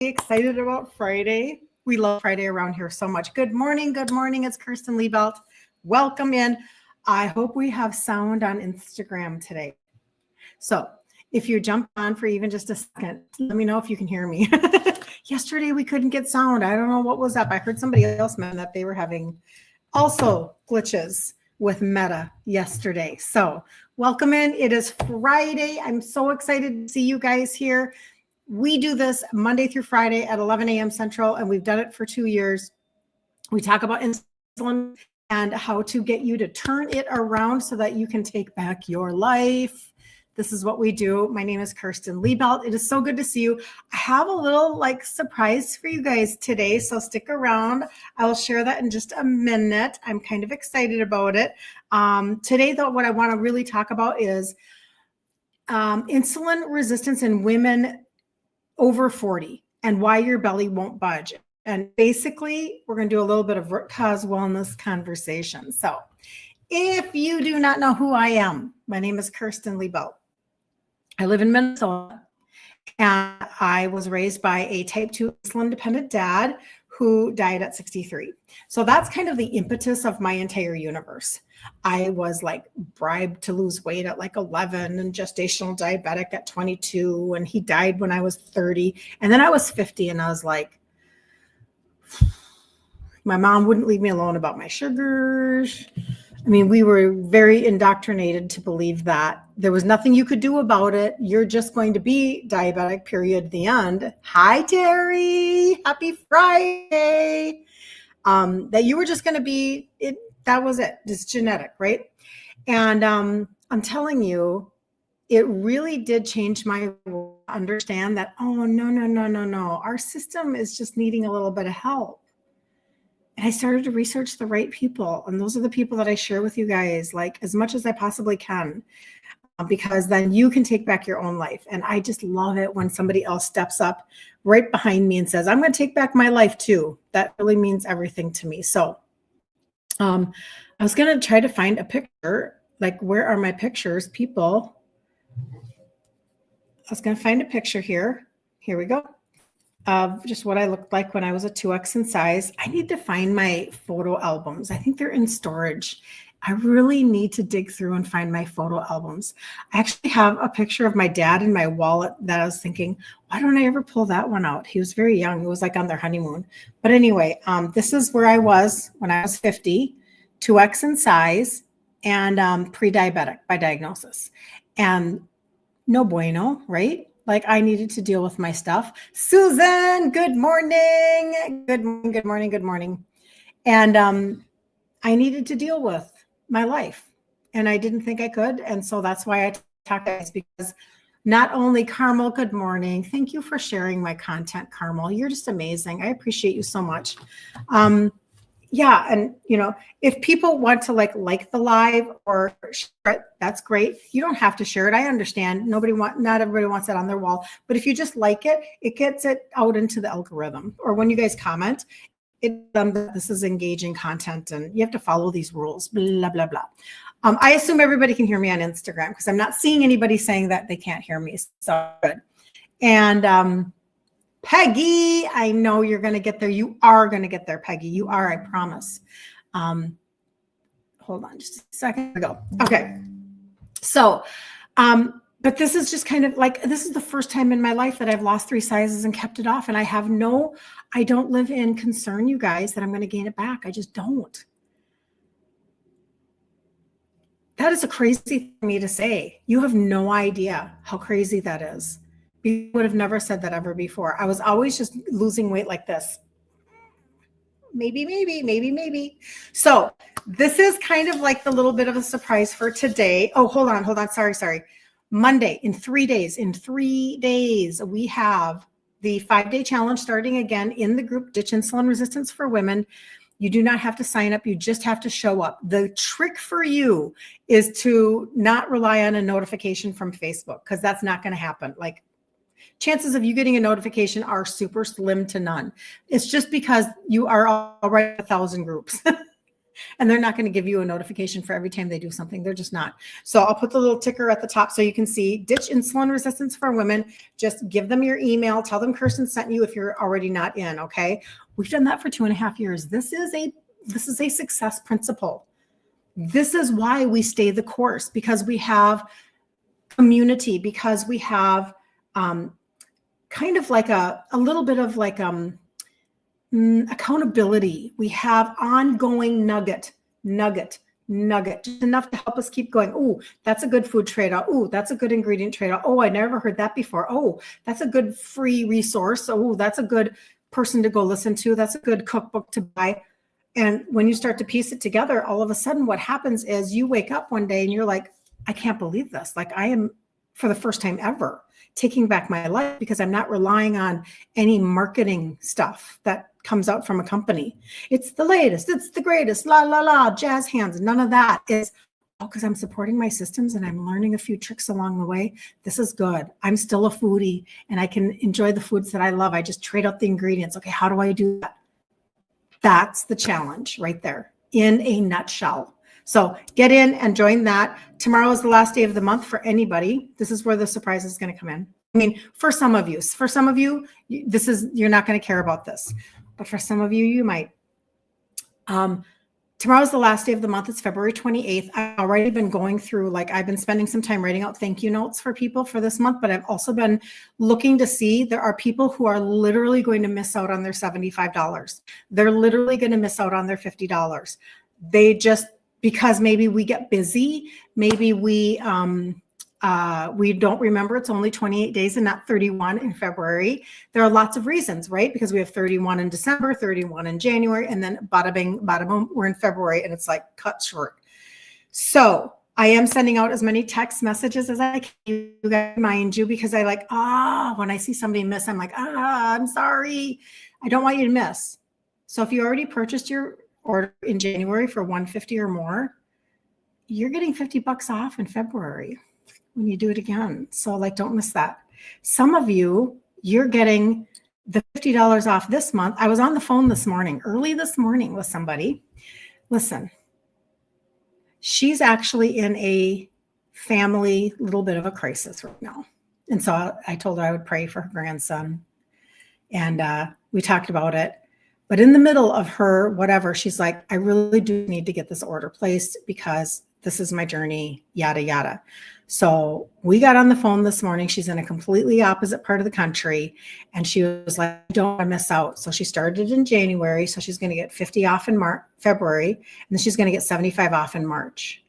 Excited about Friday. We love Friday around here so much. Good morning. Good morning. It's Kirsten Liebelt. Welcome in. I hope we have sound on Instagram today. So if you jump on for even just a second, let me know if you can hear me. Yesterday we couldn't get sound. I don't know what was up. I heard somebody else mention that they were having also glitches with Meta yesterday. So welcome in. It is Friday. I'm so excited to see you guys here. We do this Monday through Friday at 11 a.m. Central, and we've done it for 2 years. We talk about insulin and how to get you to turn it around so that you can take back your life. This is what we do. My name is Kirsten Liebelt. It is so good to see you. I have a little surprise for you guys today, so stick around. I will share that in just a minute. I'm kind of excited about it. Today, though, what I want to really talk about is insulin resistance in women over 40 and why your belly won't budge. And basically, we're going to do a little bit of root cause wellness conversation. So if you do not know who I am, my name is Kirsten Liebelt. I live in Minnesota, and I was raised by a type 2 insulin-dependent dad who died at 63. So that's kind of the impetus of my entire universe. I was bribed to lose weight at 11 and gestational diabetic at 22. And he died when I was 30. And then I was 50 and I was like, my mom wouldn't leave me alone about my sugars. I mean, we were very indoctrinated to believe that there was nothing you could do about it. You're just going to be diabetic, period, the end. Hi, Terry. Happy Friday. That you were just going to be it. That was it. Just genetic, right? And I'm telling you, it really did change my understand that, oh, no. Our system is just needing a little bit of help. And I started to research the right people. And those are the people that I share with you guys, as much as I possibly can, because then you can take back your own life. And I just love it when somebody else steps up right behind me and says, I'm going to take back my life too. That really means everything to me. So I was going to try to find a picture, where are my pictures, people? I was going to find a picture here. Here we go. Of just what I looked like when I was a 2X in size. I need to find my photo albums. I think they're in storage. I really need to dig through and find my photo albums. I actually have a picture of my dad in my wallet that I was thinking, why don't I ever pull that one out? He was very young. It was on their honeymoon. But anyway, this is where I was when I was 50, 2X in size, and pre-diabetic by diagnosis. And no bueno, right? I needed to deal with my stuff. Susan, good morning. Good morning. And I needed to deal with my life. And I didn't think I could. And so that's why I talk to guys, because not only Carmel, good morning. Thank you for sharing my content, Carmel. You're just amazing. I appreciate you so much. Yeah. And, if people want to like the live or share it, that's great. You don't have to share it. I understand. Not everybody wants it on their wall, but if you just like it, it gets it out into the algorithm. Or when you guys comment, this is engaging content and you have to follow these rules, blah, blah, blah. I assume everybody can hear me on Instagram because I'm not seeing anybody saying that they can't hear me. So good. And, Peggy, I know you're going to get there. You are going to get there, Peggy. You are, I promise. Hold on just a second ago. Okay. So, but this is just kind of this is the first time in my life that I've lost 3 sizes and kept it off. And I don't live in concern, you guys, that I'm going to gain it back. I just don't. That is a crazy thing for me to say. You have no idea how crazy that is. You would have never said that ever before. I was always just losing weight like this. Maybe. So this is kind of the little bit of a surprise for today. Oh, hold on. Sorry. Monday, in 3 days, we have the 5-day challenge starting again in the group Ditch Insulin Resistance for Women. You do not have to sign up. You just have to show up. The trick for you is to not rely on a notification from Facebook, because that's not going to happen. Chances of you getting a notification are super slim to none. It's just because you are already 1,000 groups. And they're not going to give you a notification for every time they do something. They're just not. So I'll put the little ticker at the top so you can see ditch insulin resistance for women. Just give them your email. Tell them Kirsten sent you if you're already not in. Okay. We've done that for 2.5 years. This is a success principle. This is why we stay the course, because we have community, because we have kind of like a little bit of like accountability. We have ongoing nugget, just enough to help us keep going. Oh, that's a good food trade-off. Oh, that's a good ingredient trade-off. Oh, I never heard that before. Oh, that's a good free resource. Oh, that's a good person to go listen to. That's a good cookbook to buy. And when you start to piece it together, all of a sudden what happens is you wake up one day and you're like, I can't believe this. Like, I am, for the first time ever, taking back my life because I'm not relying on any marketing stuff that comes out from a company. It's the latest, it's the greatest, la, la, la, jazz hands. None of that is, oh, because I'm supporting my systems and I'm learning a few tricks along the way. This is good. I'm still a foodie and I can enjoy the foods that I love. I just trade out the ingredients. Okay, how do I do that? That's the challenge right there in a nutshell. So get in and join that. Tomorrow is the last day of the month for anybody. This is where the surprise is going to come in. I mean, for some of you, you're not going to care about this, but for some of you, you might. Tomorrow's the last day of the month. It's February 28th. I've already been going through, like, I've been spending some time writing out thank you notes for people for this month, but I've also been looking to see, there are people who are literally going to miss out on their $75. They're literally going to miss out on their $50. They just, because maybe we get busy, maybe we don't remember it's only 28 days and not 31 in February. There are lots of reasons, right? Because we have 31 in December, 31 in January, and then bada bing, bada boom, we're in February and it's like cut short. So I am sending out as many text messages as I can, you guys, mind you, because I like, when I see somebody miss, I'm like, I'm sorry. I don't want you to miss. So if you already purchased your order in January for $150 or more, you're getting $50 off in February when you do it again. So, like, don't miss that. Some of you, you're getting the $50 off this month. I was on the phone early this morning with somebody. Listen, she's actually in a family little bit of a crisis right now. And so I told her I would pray for her grandson. And we talked about it. But in the middle of her whatever, she's like, I really do need to get this order placed because this is my journey, yada, yada. So we got on the phone this morning. She's in a completely opposite part of the country. And she was like, I don't want to miss out. So she started in January. So she's going to get 50 off in February. And then she's going to get 75 off in March.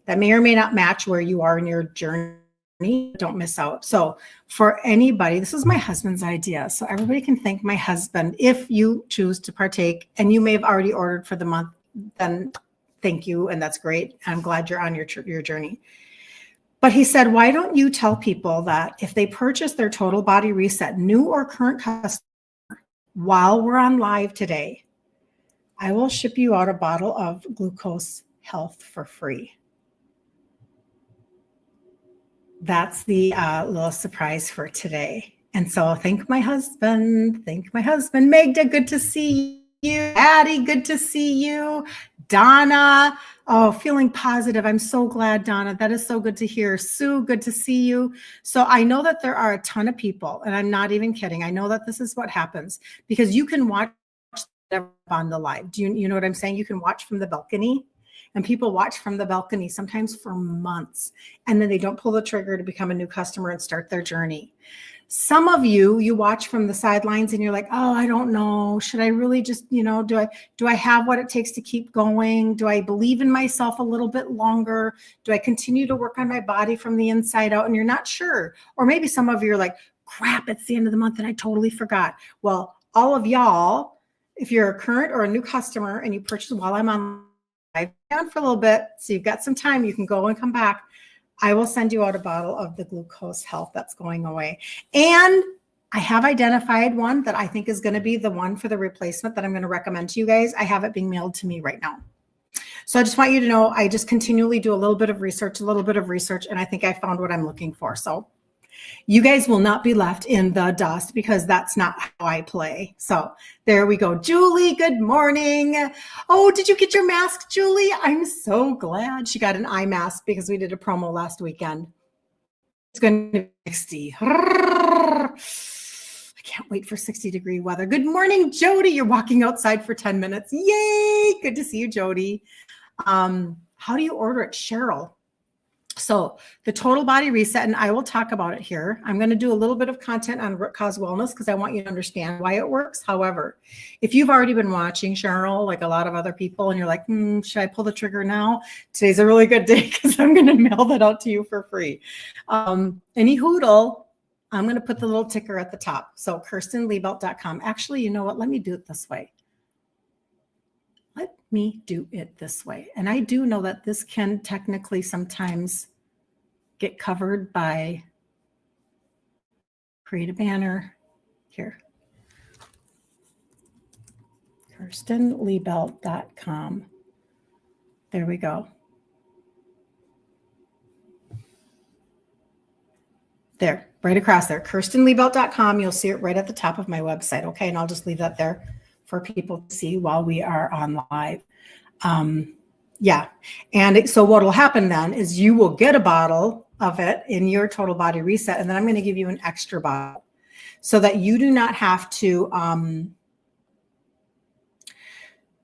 That may or may not match where you are in your journey. Don't miss out. So for anybody, this is my husband's idea. So everybody can thank my husband if you choose to partake. And you may have already ordered for the month, then thank you. And that's great. I'm glad you're on your journey. But he said, why don't you tell people that if they purchase their Total Body Reset, new or current customer, while we're on live today, I will ship you out a bottle of Glucose Health for free. That's the little surprise for today. And so thank my husband. Magda, good to see you. Addie, good to see you. Donna, feeling positive. I'm so glad, Donna. That is so good to hear. Sue, good to see you. So I know that there are a ton of people, and I'm not even kidding. I know that this is what happens because you can watch on the live. Do you know what I'm saying? You can watch from the balcony. And people watch from the balcony sometimes for months, and then they don't pull the trigger to become a new customer and start their journey. Some of you watch from the sidelines and you're like, oh, I don't know. Should I really just, do I have what it takes to keep going? Do I believe in myself a little bit longer? Do I continue to work on my body from the inside out? And you're not sure. Or maybe some of you are like, crap, it's the end of the month and I totally forgot. Well, all of y'all, if you're a current or a new customer and you purchase while I'm on down for a little bit, so you've got some time, you can go and come back. I will send you out a bottle of the Glucose Health that's going away. And I have identified one that I think is going to be the one for the replacement that I'm going to recommend to you guys. I have it being mailed to me right now. So I just want you to know, I just continually do a little bit of research, and I think I found what I'm looking for. So You guys will not be left in the dust because that's not how I play. So there we go. Julie, good morning. Oh, did you get your mask, Julie? I'm so glad she got an eye mask because we did a promo last weekend. It's going to be 60. I can't wait for 60-degree weather. Good morning, Jody. You're walking outside for 10 minutes. Yay. Good to see you, Jody. How do you order it, Cheryl? So the total body reset, and I will talk about it here. I'm going to do a little bit of content on root cause wellness because I want you to understand why it works. However, if you've already been watching, Cheryl, like a lot of other people, and you're like, should I pull the trigger now? Today's a really good day because I'm going to mail that out to you for free. Any hoodle, I'm going to put the little ticker at the top. So KirstenLiebelt.com. Actually, you know what? Let me do it this way. Let me do it this way. And I do know that this can technically sometimes get covered by create a banner here. KirstenLiebelt.com. There we go. There, right across there, KirstenLiebelt.com. You'll see it right at the top of my website. Okay. And I'll just leave that there for people to see while we are on live. Yeah. And so what will happen then is you will get a bottle of it in your total body reset. And then I'm going to give you an extra bottle so that you do not have to,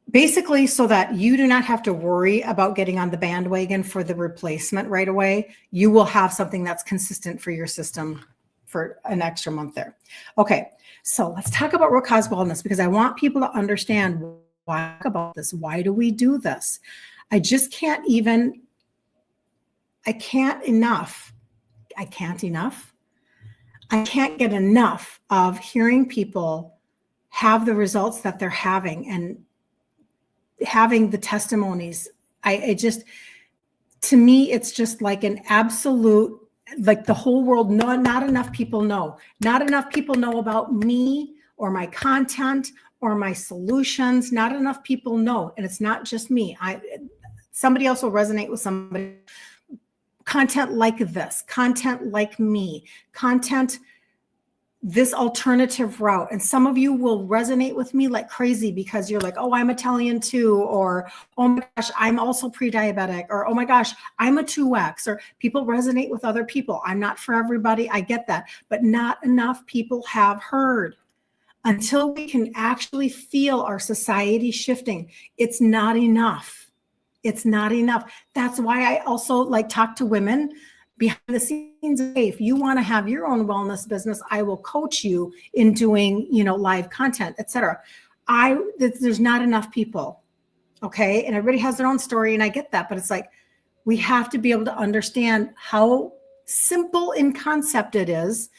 basically so that you do not have to worry about getting on the bandwagon for the replacement right away. You will have something that's consistent for your system for an extra month there. Okay. So let's talk about root cause wellness because I want people to understand why about this. Why do we do this? I just can't even, I can't get enough of hearing people have the results that they're having and having the testimonies. To me, it's just like an absolute, like the whole world, not enough people know. Not enough people know about me or my content or my solutions. Not enough people know. And it's not just me. Somebody else will resonate with somebody. Content like this, content like me, content this alternative route. And some of you will resonate with me like crazy because you're like, oh, I'm Italian too. Or, oh my gosh, I'm also pre-diabetic. Or, oh my gosh, I'm a 2X. Or people resonate with other people. I'm not for everybody. I get that. But not enough people have heard. Until we can actually feel our society shifting, it's not enough. It's not enough. That's why I also like talk to women behind the scenes. Hey, if you want to have your own wellness business, I will coach you in doing, live content, etc. There's not enough people. Okay. And everybody has their own story. And I get that, but it's like, we have to be able to understand how simple in concept it is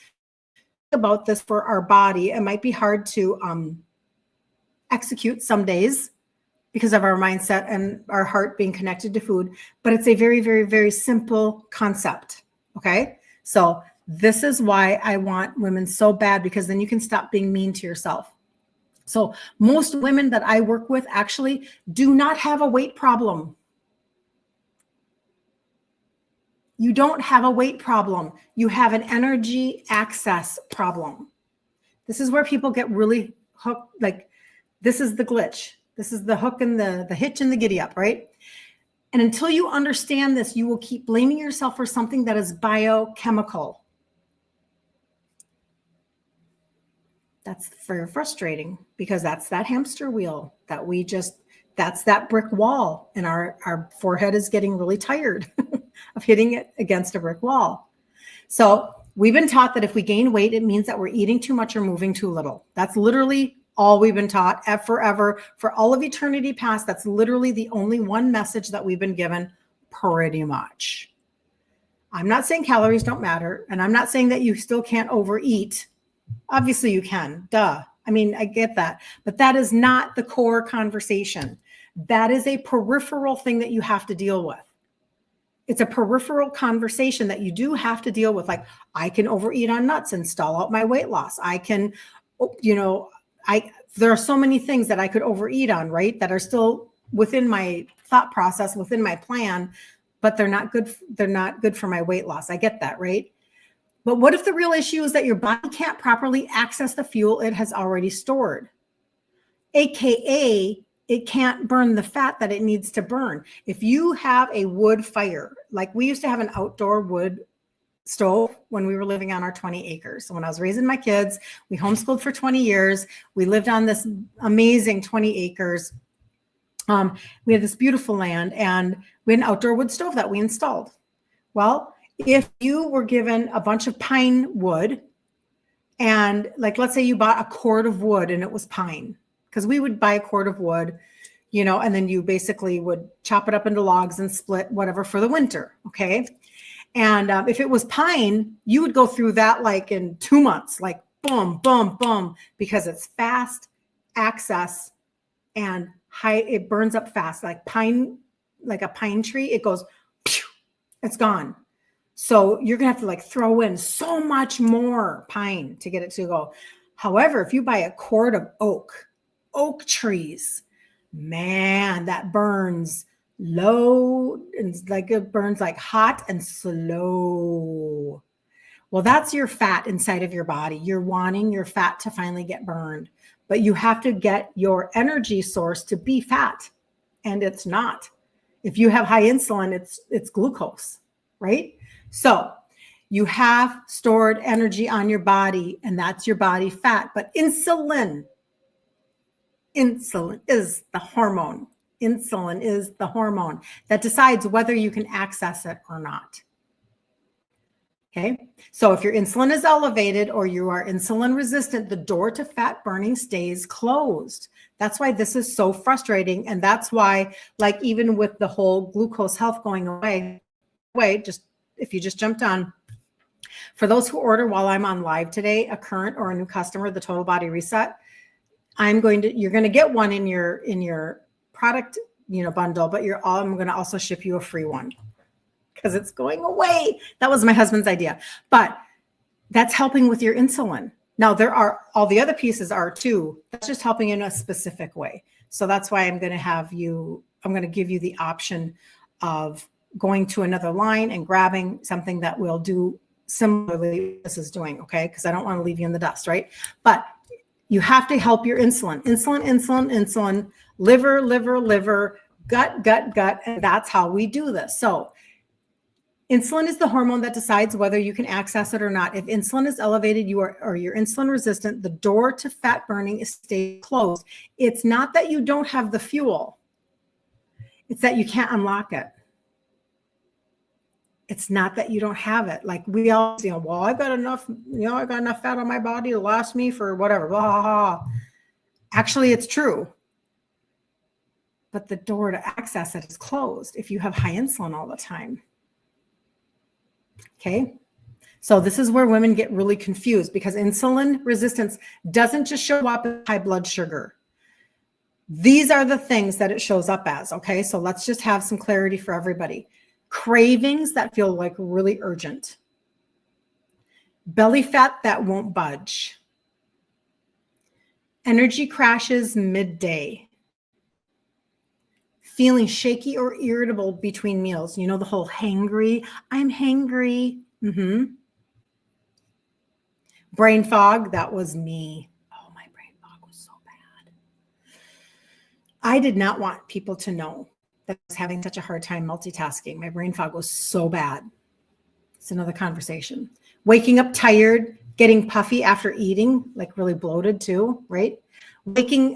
about this for our body. It might be hard to execute some days because of our mindset and our heart being connected to food, but it's a very, very, very simple concept. Okay. So this is why I want women so bad, because then you can stop being mean to yourself. So most women that I work with actually do not have a weight problem. You don't have a weight problem. You have an energy access problem. This is where people get really hooked. Like this is the glitch. This is the hook and the hitch and the giddy up, right? And until you understand this, you will keep blaming yourself for something that is biochemical. That's very frustrating because that's that hamster wheel that that's that brick wall. And our forehead is getting really tired of hitting it against a brick wall. So we've been taught that if we gain weight, it means that we're eating too much or moving too little. That's literally all we've been taught forever, for all of eternity past. That's literally the only one message that we've been given, pretty much. I'm not saying calories don't matter, and I'm not saying that you still can't overeat. Obviously you can, duh. I mean, I get that, but that is not the core conversation. That is a peripheral thing that you have to deal with. It's a peripheral conversation that you do have to deal with. Like, I can overeat on nuts and stall out my weight loss. I can, there are so many things that I could overeat on, right? That are still within my thought process, within my plan, but they're not good. They're not good for my weight loss. I get that, right? But what if the real issue is that your body can't properly access the fuel it has already stored? AKA, it can't burn the fat that it needs to burn. If you have a wood fire, like we used to have an outdoor wood stove when we were living on our 20 acres. So when I was raising my kids, we homeschooled for 20 years. We lived on this amazing 20 acres. We had this beautiful land, and we had an outdoor wood stove that we installed. Well, if you were given a bunch of pine wood, and like, let's say you bought a cord of wood and it was pine, because we would buy a cord of wood, and then you basically would chop it up into logs and split whatever for the winter. Okay. And if it was pine, you would go through that like in 2 months, like boom, boom, boom, because it's fast access and high. It burns up fast, like pine, like a pine tree. It goes, phew, it's gone. So you're going to have to like throw in so much more pine to get it to go. However, if you buy a cord of oak trees, man, that burns low, and like it burns like hot and slow. Well, that's your fat inside of your body. You're wanting your fat to finally get burned, but you have to get your energy source to be fat, and it's not. If you have high insulin, it's glucose, right? So you have stored energy on your body, and that's your body fat. But insulin is the hormone. Insulin is the hormone that decides whether you can access it or not. Okay. So if your insulin is elevated or you are insulin resistant, the door to fat burning stays closed. That's why this is so frustrating. And that's why, like, even with the whole glucose health going away, just if you just jumped on, for those who order while I'm on live today, a current or a new customer, the Total Body Reset, you're going to get one in your product, bundle, but I'm going to also ship you a free one because it's going away. That was my husband's idea, but that's helping with your insulin. Now there are all the other pieces are too. That's just helping in a specific way. So that's why I'm going to give you the option of going to another line and grabbing something that will do similarly this is doing. Okay. Cause I don't want to leave you in the dust. Right. But you have to help your insulin, liver, gut. And that's how we do this. So insulin is the hormone that decides whether you can access it or not. If insulin is elevated, you're insulin resistant, the door to fat burning is stay closed. It's not that you don't have the fuel. It's that you can't unlock it. It's not that you don't have it. Like we all, well, I got enough fat on my body to last me for whatever, blah, blah, blah. Actually, it's true. But the door to access it is closed if you have high insulin all the time. Okay. So this is where women get really confused because insulin resistance doesn't just show up as high blood sugar. These are the things that it shows up as. Okay. So let's just have some clarity for everybody. Cravings that feel like really urgent. Belly fat that won't budge. Energy crashes midday. Feeling shaky or irritable between meals. The whole hangry, I'm hangry. Brain fog, that was me. Oh, my brain fog was so bad. I did not want people to know that I was having such a hard time multitasking. My brain fog was so bad. It's another conversation. Waking up tired, getting puffy after eating, like really bloated too, right? Gaining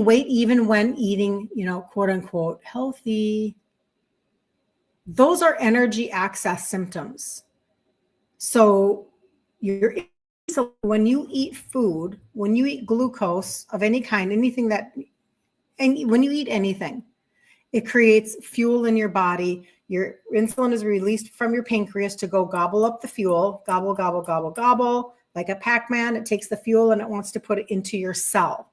weight even when eating, quote unquote, healthy. Those are energy access symptoms. So when you eat food, when you eat glucose of any kind, when you eat anything, it creates fuel in your body. Your insulin is released from your pancreas to go gobble up the fuel, gobble, gobble, gobble, gobble. Like a Pac-Man, it takes the fuel and it wants to put it into your cell.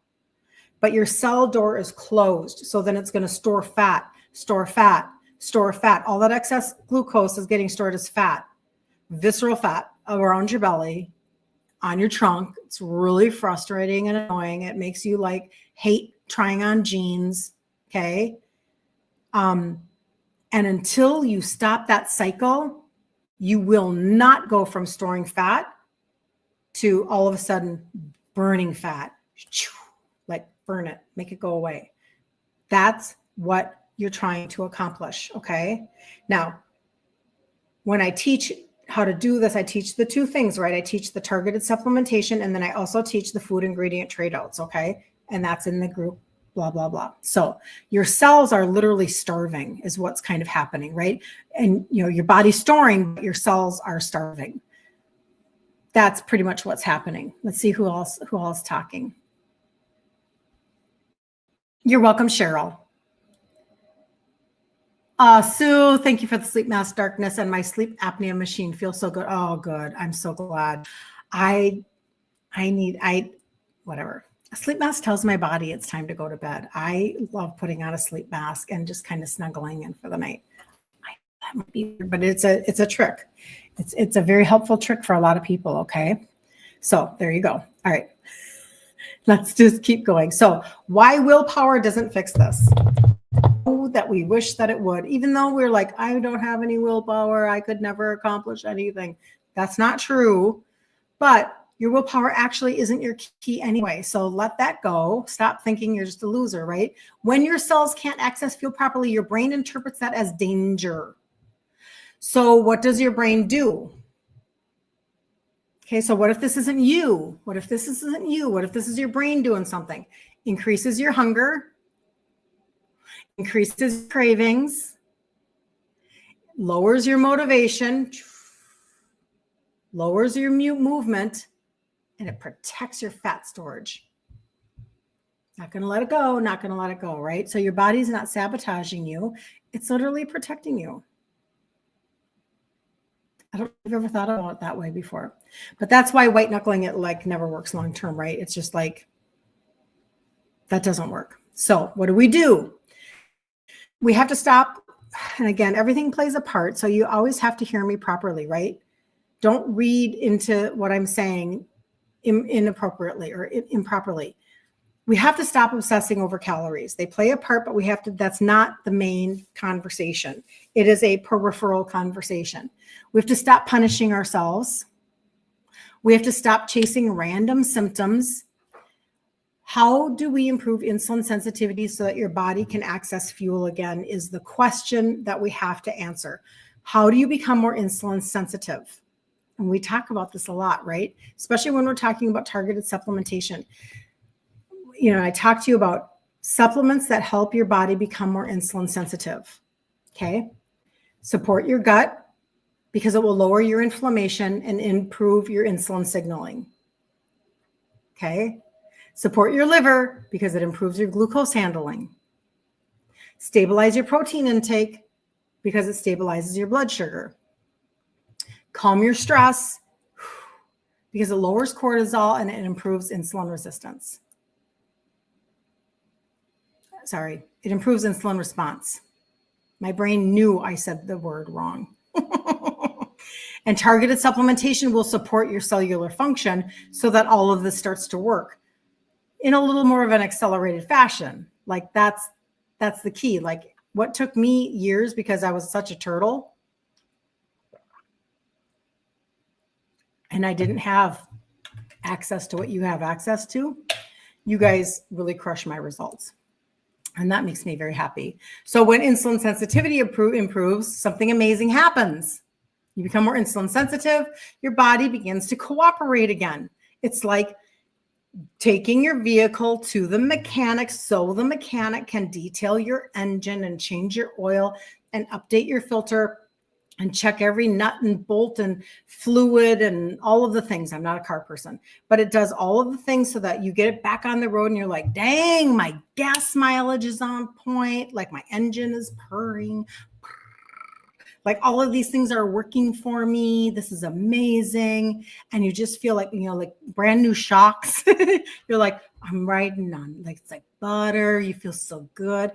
But your cell door is closed. So then it's going to store fat. All that excess glucose is getting stored as fat, visceral fat around your belly, on your trunk. It's really frustrating and annoying. It makes you hate trying on jeans. Okay. And until you stop that cycle, You will not go from storing fat to all of a sudden burning fat. Like burn it, make it go away. That's what you're trying to accomplish, okay? Now, when I teach how to do this, I teach the two things, right? I teach the targeted supplementation, and then I also teach the food ingredient trade outs, okay? And that's in the group, blah, blah, blah. So your cells are literally starving is what's kind of happening, right? And your body's storing, but your cells are starving. That's pretty much what's happening. Let's see who else talking. You're welcome, Cheryl. Sue, thank you for the sleep mask darkness, and my sleep apnea machine feels so good. Oh, good. I'm so glad. Whatever. A sleep mask tells my body it's time to go to bed. I love putting on a sleep mask and just kind of snuggling in for the night. That might be weird, but it's a trick. It's a very helpful trick for a lot of people. Okay. So there you go. All right. Let's just keep going. So why willpower doesn't fix this? That we wish that it would, even though we're like, I don't have any willpower, I could never accomplish anything. That's not true, but your willpower actually isn't your key anyway. So let that go. Stop thinking you're just a loser, right? When your cells can't access fuel properly, your brain interprets that as danger. So what does your brain do? Okay, so what if this isn't you? What if this isn't you? What if this is your brain doing something? Increases your hunger, increases cravings, lowers your motivation, lowers your movement, and it protects your fat storage. Not going to let it go, not going to let it go, right? So your body's not sabotaging you. It's literally protecting you. I don't know if you've ever thought about it that way before, but that's why white knuckling it like never works long term, right? It's just like, that doesn't work. So what do? We have to stop. And again, everything plays a part. So you always have to hear me properly, right? Don't read into what I'm saying inappropriately or improperly. We have to stop obsessing over calories. They play a part, but that's not the main conversation. It is a peripheral conversation. We have to stop punishing ourselves. We have to stop chasing random symptoms. How do we improve insulin sensitivity so that your body can access fuel again is the question that we have to answer. How do you become more insulin sensitive? And we talk about this a lot, right? Especially when we're talking about targeted supplementation. I talk to you about supplements that help your body become more insulin sensitive. Okay. Support your gut because it will lower your inflammation and improve your insulin signaling. Okay. Support your liver because it improves your glucose handling. Stabilize your protein intake because it stabilizes your blood sugar. Calm your stress because it lowers cortisol and it improves insulin resistance. Sorry, it improves insulin response. My brain knew I said the word wrong. And targeted supplementation will support your cellular function so that all of this starts to work in a little more of an accelerated fashion. Like that's the key. Like what took me years because I was such a turtle and I didn't have access to what you have access to, you guys really crush my results. And that makes me very happy. So when insulin sensitivity improves, something amazing happens. You become more insulin sensitive, your body begins to cooperate again. It's like taking your vehicle to the mechanic so the mechanic can detail your engine and change your oil and update your filter and check every nut and bolt and fluid and all of the things. I'm not a car person, but it does all of the things so that you get it back on the road and you're like, dang, my gas mileage is on point. Like my engine is purring. Like all of these things are working for me. This is amazing. And you just feel like, like brand new shocks. You're like, I'm riding on, like, it's like butter. You feel so good.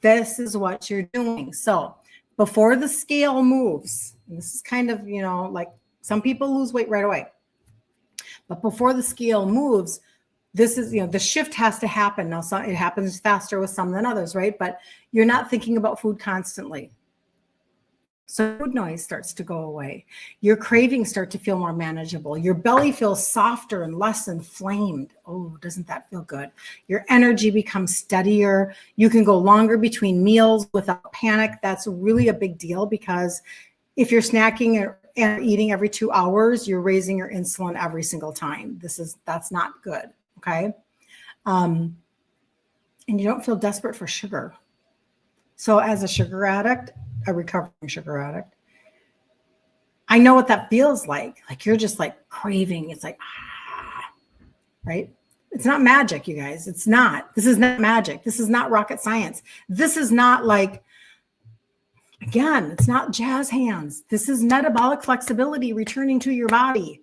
This is what you're doing. So before the scale moves, and this is kind of, like some people lose weight right away, but before the scale moves, this is, the shift has to happen. Now, it happens faster with some than others, right? But you're not thinking about food constantly. So food noise starts to go away. Your cravings start to feel more manageable. Your belly feels softer and less inflamed. Oh, doesn't that feel good? Your energy becomes steadier. You can go longer between meals without panic. That's really a big deal, because if you're snacking and eating every 2 hours, you're raising your insulin every single time. That's not good. Okay. And you don't feel desperate for sugar. So as a sugar addict, a recovering sugar addict, I know what that feels like. Like you're just like craving. It's like, right? It's not magic, you guys. It's not. This is not magic. This is not rocket science. This is not like, again, it's not jazz hands. This is metabolic flexibility returning to your body.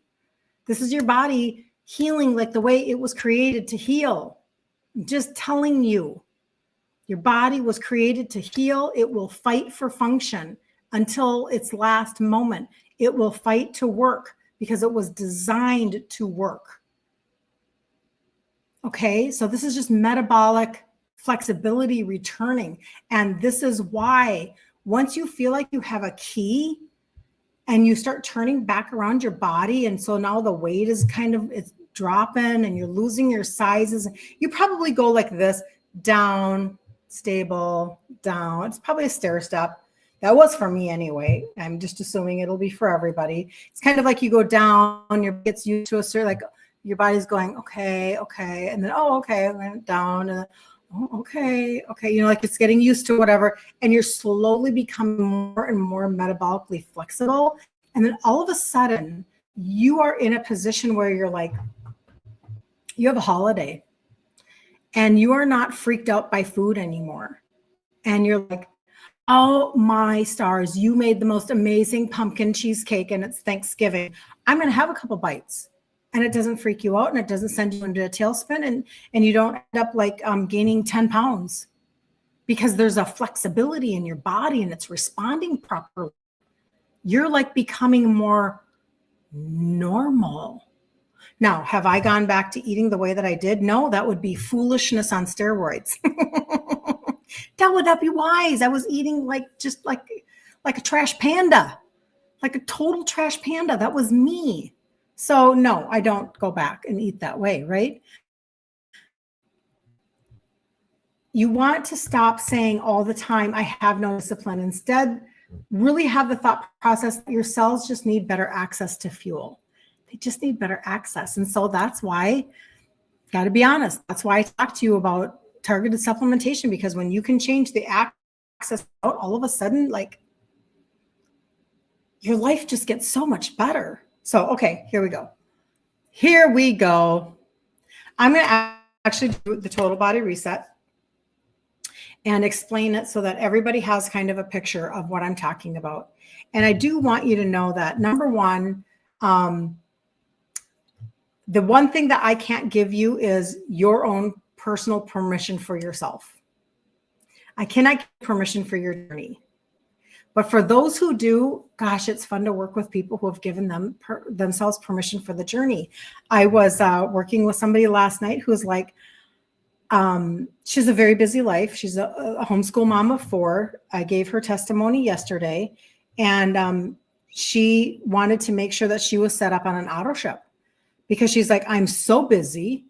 This is your body healing like the way it was created to heal. I'm just telling you. Your body was created to heal. It will fight for function until its last moment. It will fight to work because it was designed to work. Okay, so this is just metabolic flexibility returning. And this is why once you feel like you have a key and you start turning back around your body, and so now the weight is it's dropping and you're losing your sizes, you probably go like this, down, stable, down. It's probably a stair step. That was for me anyway. I'm just assuming it'll be for everybody. It's kind of like you go down, your gets used to a certain, like your body's going, okay, and then, okay, I went down, and okay, like it's getting used to whatever, and you're slowly becoming more and more metabolically flexible. And then all of a sudden, you are in a position where you're like, you have a holiday. And you are not freaked out by food anymore. And you're like, oh my stars, you made the most amazing pumpkin cheesecake and it's Thanksgiving. I'm going to have a couple bites. And it doesn't freak you out and it doesn't send you into a tailspin, and you don't end up like gaining 10 pounds because there's a flexibility in your body and it's responding properly. You're like becoming more normal. Now, have I gone back to eating the way that I did? No, that would be foolishness on steroids. That would not be wise. I was eating like a trash panda, like a total trash panda. That was me. So no, I don't go back and eat that way, right? You want to stop saying all the time, I have no discipline. Instead, really have the thought process that your cells just need better access to fuel. They just need better access. And so that's why, got to be honest, that's why I talk to you about targeted supplementation, because when you can change the access out, all of a sudden, like your life just gets so much better. So, okay, here we go. I'm going to actually do the total body reset and explain it so that everybody has kind of a picture of what I'm talking about. And I do want you to know that, number one, the one thing that I can't give you is your own personal permission for yourself. I cannot give permission for your journey. But for those who do, gosh, it's fun to work with people who have given themselves permission for the journey. I was working with somebody last night who's like, she's a very busy life. She's a homeschool mom of 4. I gave her testimony yesterday, and she wanted to make sure that she was set up on an auto ship, because she's like, I'm so busy,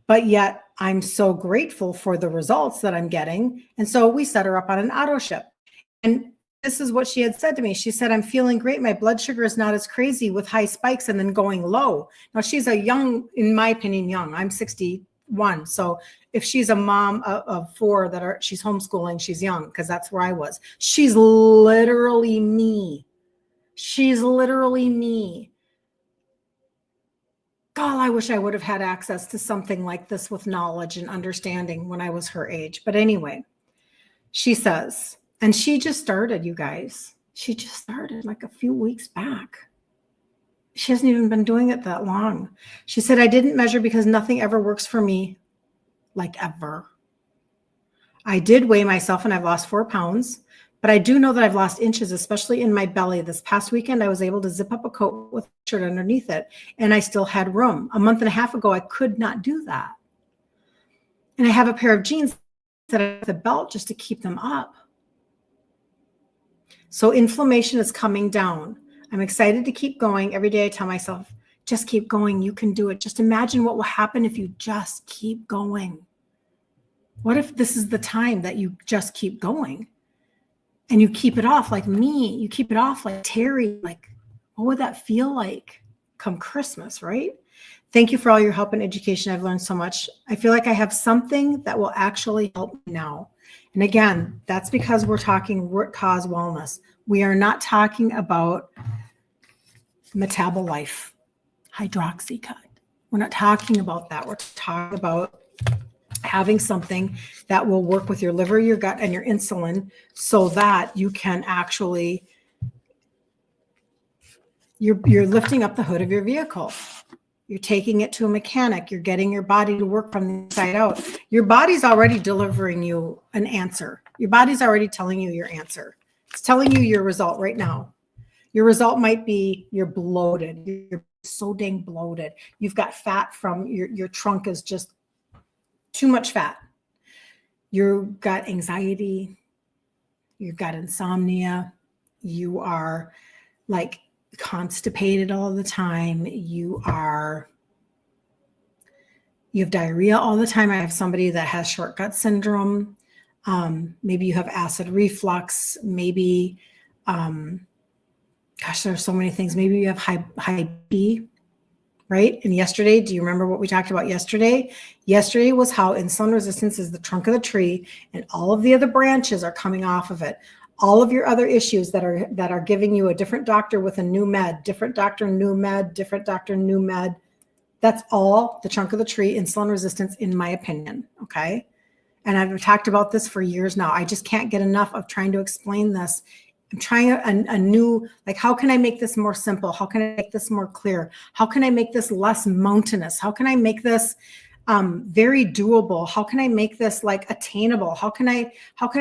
but yet I'm so grateful for the results that I'm getting. And so we set her up on an auto ship. And this is what she had said to me. She said, I'm feeling great. My blood sugar is not as crazy with high spikes and then going low. Now she's a young, in my opinion, young. I'm 61. So if she's a mom of 4 she's homeschooling, she's young, because that's where I was. She's literally me. God, I wish I would have had access to something like this with knowledge and understanding when I was her age. But anyway, she says, and she just started, you guys. She just started like a few weeks back. She hasn't even been doing it that long. She said, I didn't measure because nothing ever works for me, like ever. I did weigh myself and I've lost 4 pounds. But I do know that I've lost inches, especially in my belly. This past weekend, I was able to zip up a coat with a shirt underneath it, and I still had room. A month and a half ago, I could not do that. And I have a pair of jeans that I have the belt just to keep them up. So inflammation is coming down. I'm excited to keep going. Every day I tell myself, just keep going. You can do it. Just imagine what will happen if you just keep going. What if this is the time that you just keep going and you keep it off like me? You keep it off like Terry. Like, what would that feel like come Christmas, right? Thank you for all your help and education. I've learned so much. I feel like I have something that will actually help me now. And again, that's because we're talking root cause wellness. We are not talking about Metabolife, hydroxycut. We're not talking about that. We're talking about having something that will work with your liver, your gut, and your insulin so that you can actually, you're lifting up the hood of your vehicle. You're taking it to a mechanic. You're getting your body to work from the inside out. Your body's already delivering you an answer. Your body's already telling you your answer. It's telling you your result right now. Your result might be you're bloated. You're so dang bloated. You've got fat from your trunk is just too much fat. You've got anxiety. You've got insomnia. You are like constipated all the time. You have diarrhea all the time. I have somebody that has short gut syndrome. Maybe you have acid reflux. Maybe, gosh, there's so many things. Maybe you have high B, right? And yesterday, do you remember what we talked about yesterday? Yesterday was how insulin resistance is the trunk of the tree and all of the other branches are coming off of it. All of your other issues that are giving you a different doctor with a new med, different doctor, new med, different doctor, new med. That's all the trunk of the tree, insulin resistance, in my opinion. Okay. And I've talked about this for years now. I just can't get enough of trying to explain this. I'm trying a new, like, how can I make this more simple? How can I make this more clear? How can I make this less mountainous? How can I make this very doable? How can I make this like attainable? How can I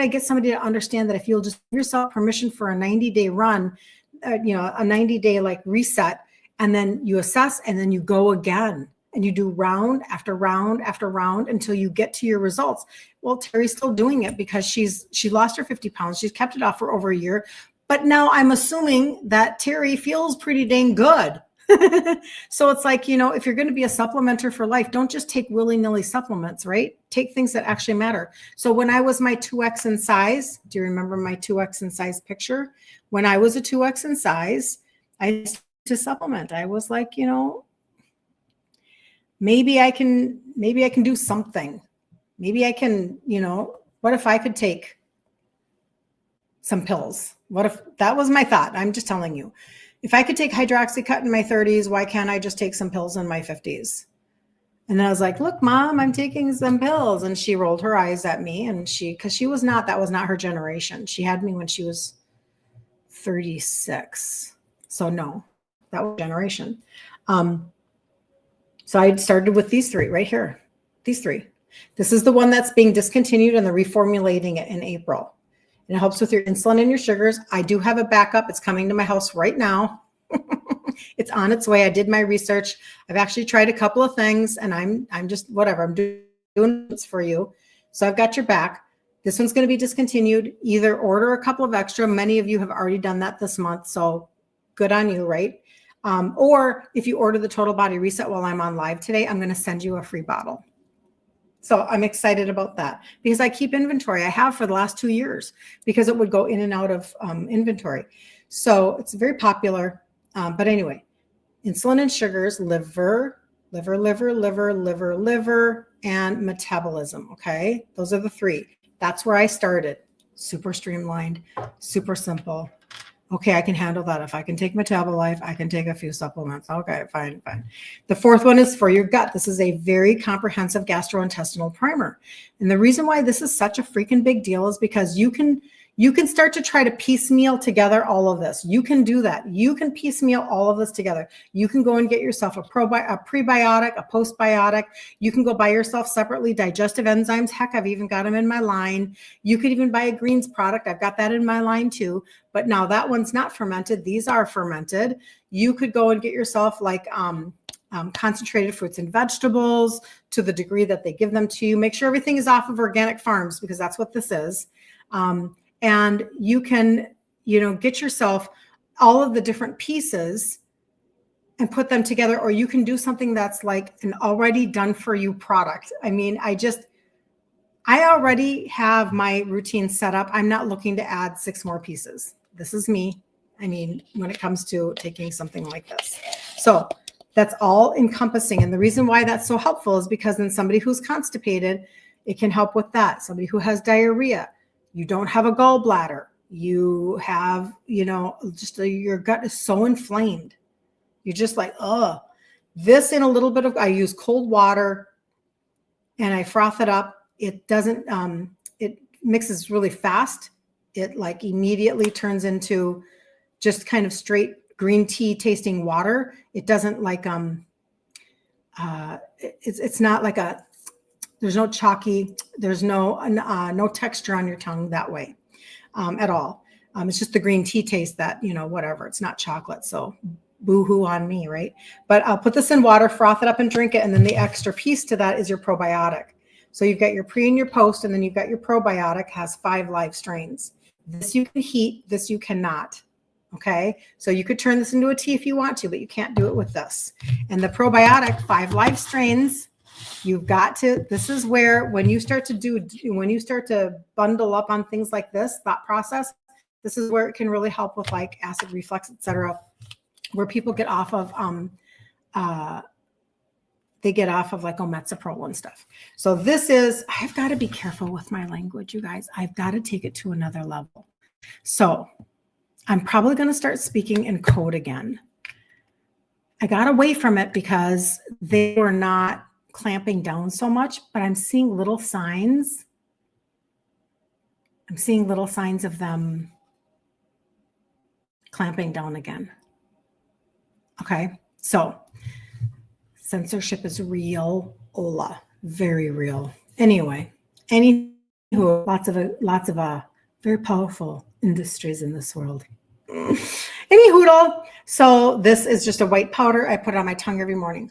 get somebody to understand that if you'll just give yourself permission for a 90-day run, a 90-day like reset, and then you assess and then you go again and you do round after round after round until you get to your results. Well, Terry's still doing it because she lost her 50 pounds. She's kept it off for over a year, but now I'm assuming that Terry feels pretty dang good. So it's like, if you're going to be a supplementer for life, don't just take willy-nilly supplements, right? Take things that actually matter. So when I was my 2X in size, do you remember my 2X in size picture? When I was a 2X in size, I used to supplement. I was like, maybe I can do something. Maybe I can, what if I could take some pills? What if that was my thought? I'm just telling you. If I could take hydroxycut in my 30s, why can't I just take some pills in my 50s? And I was like, look, Mom, I'm taking some pills. And she rolled her eyes at me because that was not her generation. She had me when she was 36. So no, that was generation. So I started with these three right here, these three. This is the one that's being discontinued and they're reformulating it in April. And it helps with your insulin and your sugars. I do have a backup. It's coming to my house right now. It's on its way. I did my research. I've actually tried a couple of things and I'm just whatever. I'm doing this for you. So I've got your back. This one's going to be discontinued. Either order a couple of extra. Many of you have already done that this month. So good on you, right? Or if you order the Total Body Reset while I'm on live today, I'm going to send you a free bottle. So I'm excited about that because I keep inventory. I have for the last 2 years because it would go in and out of inventory. So it's very popular. But anyway, insulin and sugars, liver, and metabolism. Okay. Those are the three. That's where I started. Super streamlined, super simple. Okay, I can handle that. If I can take Metabolife, I can take a few supplements. Okay, fine. The fourth one is for your gut. This is a very comprehensive gastrointestinal primer. And the reason why this is such a freaking big deal is because you can start to try to piecemeal together all of this. You can do that. You can piecemeal all of this together. You can go and get yourself a prebiotic, a postbiotic. You can go buy yourself separately digestive enzymes. Heck, I've even got them in my line. You could even buy a greens product. I've got that in my line too. But now that one's not fermented. These are fermented. You could go and get yourself like concentrated fruits and vegetables to the degree that they give them to you. Make sure everything is off of organic farms because that's what this is. And you can get yourself all of the different pieces and put them together, or you can do something that's like an already done for you product. I mean, I already have my routine set up. I'm not looking to add 6 more pieces. This is me. I mean, when it comes to taking something like this. So that's all encompassing. And the reason why that's so helpful is because in somebody who's constipated, it can help with that. Somebody who has diarrhea, you don't have a gallbladder, you have, your gut is so inflamed. You're just like, this in a little bit of, I use cold water and I froth it up. It doesn't, it mixes really fast. It like immediately turns into just kind of straight green tea tasting water. It doesn't like, it's not like there's no chalky, there's no texture on your tongue that way at all. It's just the green tea taste that, whatever, it's not chocolate. So boo-hoo on me, right? But I'll put this in water, froth it up and drink it. And then the extra piece to that is your probiotic. So you've got your pre and your post, and then you've got your probiotic, has 5 live strains. This you can heat, this you cannot. Okay. So you could turn this into a tea if you want to, but you can't do it with this. And the probiotic, 5 live strains, you've got to, this is where, when you start to bundle up on things like this, thought process, this is where it can really help with like acid reflux, et cetera, where people get off of, like omeprazole and stuff. So this is, I've got to be careful with my language, you guys. I've got to take it to another level. So I'm probably going to start speaking in code again. I got away from it because they were not clamping down so much, but I'm seeing little signs. I'm seeing little signs of them clamping down again. Okay, so censorship is real, Ola, very real. Anyway, lots of very powerful industries in this world. Any hoodle. So this is just a white powder. I put it on my tongue every morning,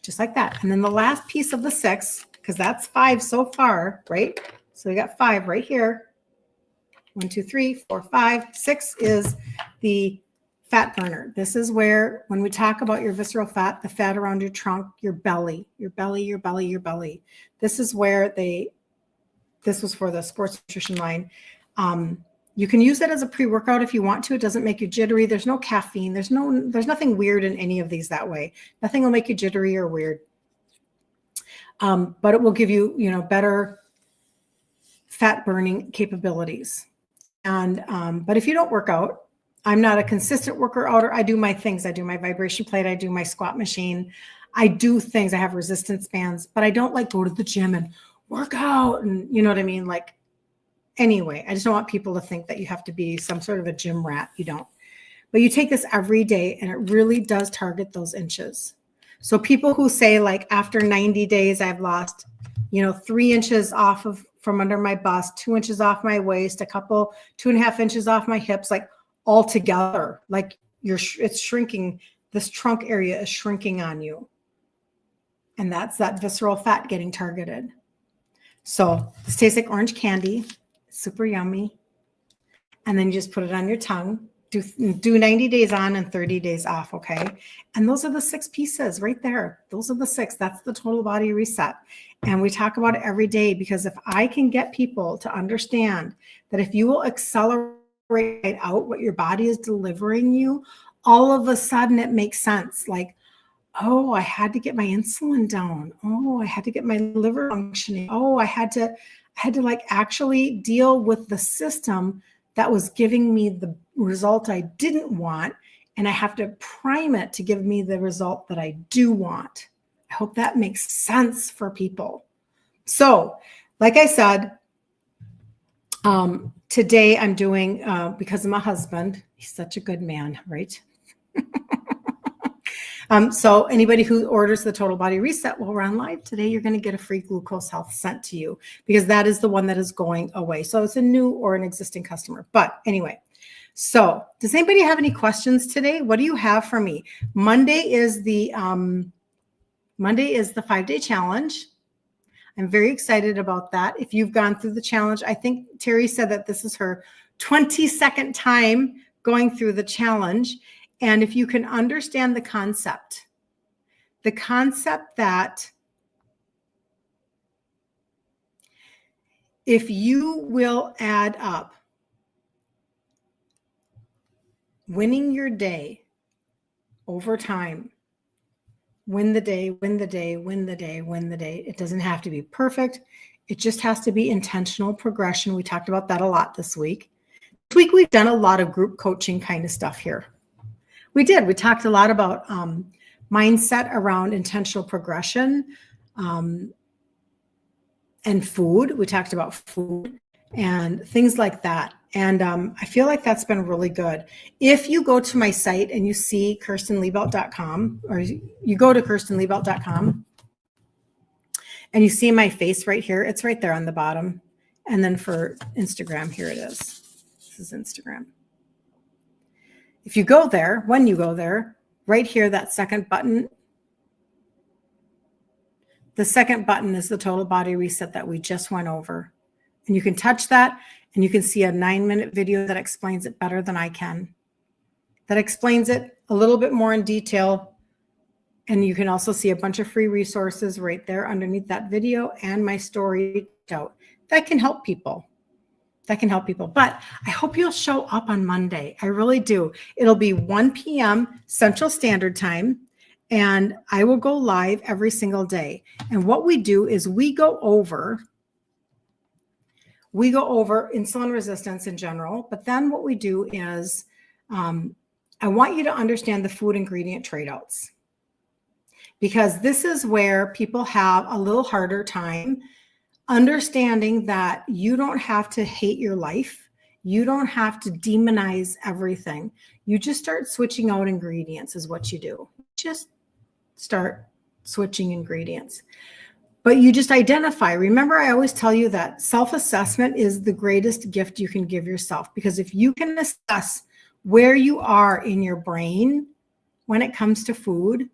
just like that. And then the last piece of the 6, because that's 5 so far, right? So we got 5 right here. 1, 2, 3, 4, 5, 6 is the fat burner. This is where, when we talk about your visceral fat, the fat around your trunk, your belly. This is where this was for the sports nutrition line. You can use it as a pre-workout if you want to. It doesn't make you jittery. There's no caffeine. There's nothing weird in any of these that way. Nothing will make you jittery or weird. But it will give you, better fat burning capabilities. And, but if you don't work out, I'm not a consistent worker outer. I do my things. I do my vibration plate. I do my squat machine. I do things. I have resistance bands, but I don't like go to the gym and work out. And you know what I mean? Like, anyway, I just don't want people to think that you have to be some sort of a gym rat. You don't. But you take this every day and it really does target those inches. So people who say like after 90 days, I've lost, 3 inches from under my bust, 2 inches off my waist, 2.5 inches off my hips, like all together, like it's shrinking. This trunk area is shrinking on you. And that's that visceral fat getting targeted. So this tastes like orange candy, super yummy. And then you just put it on your tongue. Do 90 days on and 30 days off, okay? And those are the 6 pieces right there. Those are the 6. That's the total body reset. And we talk about it every day because if I can get people to understand that if you will accelerate out what your body is delivering you, all of a sudden it makes sense. Like, oh, I had to get my insulin down. Oh, I had to get my liver functioning. Oh, I had to like actually deal with the system that was giving me the result I didn't want. And I have to prime it to give me the result that I do want. I hope that makes sense for people. So, like I said, today I'm doing, because of my husband, he's such a good man, right? So anybody who orders the Total Body Reset while we're on live today, you're going to get a free glucose health sent to you because that is the one that is going away. So it's a new or an existing customer. But anyway, so does anybody have any questions today? What do you have for me? Monday is the 5-day challenge. I'm very excited about that. If you've gone through the challenge, I think Terry said that this is her 20-second time going through the challenge. And if you can understand the concept that if you will add up winning your day over time, win the day, win the day, win the day, win the day. It doesn't have to be perfect. It just has to be intentional progression. We talked about that a lot this week. This week, we've done a lot of group coaching kind of stuff here. We did. We talked a lot about mindset around intentional progression and food. We talked about food and things like that. And I feel like that's been really good. If you go to my site and you see KirstenLiebelt.com, or you go to KirstenLiebelt.com and you see my face right here, it's right there on the bottom. And then for Instagram, here it is. This is Instagram. If you go there, when you go there, right here, that second button, the second button is the total body reset that we just went over. And you can touch that and you can see a 9-minute video that explains it better than I can. That explains it a little bit more in detail. And you can also see a bunch of free resources right there underneath that video and my story out that can help people. That can help people. But I hope you'll show up on Monday. I really do. It'll be 1 p.m. Central Standard Time. And I will go live every single day. And what we do is we go over insulin resistance in general. But then what we do is I want you to understand the food ingredient trade-outs. Because this is where people have a little harder time understanding that you don't have to hate your life. You don't have to demonize everything. You just start switching out ingredients is what you do. Just start switching ingredients. But you just identify. Remember, I always tell you that self-assessment is the greatest gift you can give yourself. Because if you can assess where you are in your brain when it comes to food,